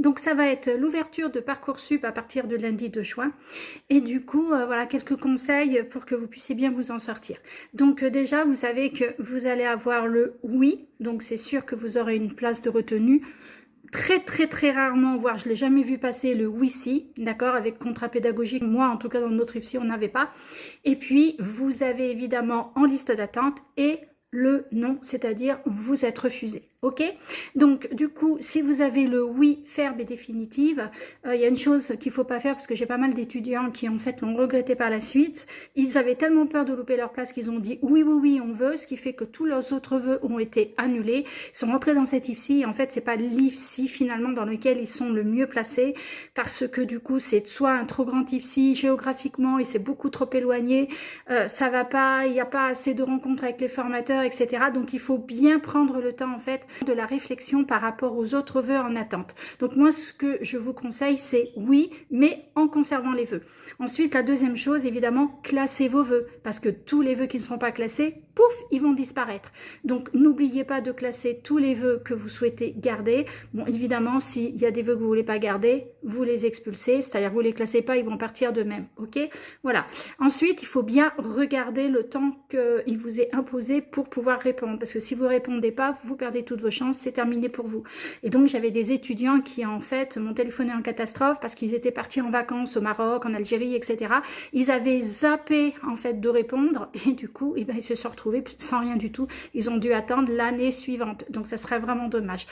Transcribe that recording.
Donc ça va être l'ouverture de Parcoursup à partir de lundi 2 juin. Et du coup, voilà quelques conseils pour que vous puissiez bien vous en sortir. Donc déjà, vous savez que vous allez avoir le oui. Donc c'est sûr que vous aurez une place de retenue. Très rarement, voire je l'ai jamais vu passer le oui si, d'accord, avec contrat pédagogique. Moi, en tout cas, dans notre IFSI, on n'avait pas. Et puis, vous avez évidemment en liste d'attente et le non, c'est-à-dire vous êtes refusé. Ok? Donc, du coup, si vous avez le oui ferme et définitive, il y a une chose qu'il faut pas faire parce que j'ai pas mal d'étudiants qui, en fait, l'ont regretté par la suite. Ils avaient tellement peur de louper leur place qu'ils ont dit oui, on veut, ce qui fait que tous leurs autres vœux ont été annulés. Ils sont rentrés dans cet IFSI et en fait, c'est pas l'IFSI finalement dans lequel ils sont le mieux placés parce que du coup, c'est soit un trop grand IFSI géographiquement et c'est beaucoup trop éloigné, ça va pas, il n'y a pas assez de rencontres avec les formateurs, etc. Donc, il faut bien prendre le temps en fait de la réflexion par rapport aux autres vœux en attente. Donc moi, ce que je vous conseille, c'est oui, mais en conservant les vœux. Ensuite, la deuxième chose, évidemment, classez vos vœux, parce que tous les vœux qui ne seront pas classés, pouf, ils vont disparaître. Donc, n'oubliez pas de classer tous les vœux que vous souhaitez garder. Bon, évidemment, s'il y a des vœux que vous ne voulez pas garder, vous les expulsez, c'est-à-dire vous ne les classez pas, ils vont partir d'eux-mêmes, ok? Voilà. Ensuite, il faut bien regarder le temps qu'il vous est imposé pour pouvoir répondre, parce que si vous ne répondez pas, vous perdez toutes vos chances, c'est terminé pour vous. Et donc, j'avais des étudiants qui, en fait, m'ont téléphoné en catastrophe parce qu'ils étaient partis en vacances au Maroc, en Algérie, etc. Ils avaient zappé, en fait, de répondre et du coup, eh ben, ils se sont retrouvés sans rien du tout. Ils ont dû attendre l'année suivante. Donc, ça serait vraiment dommage.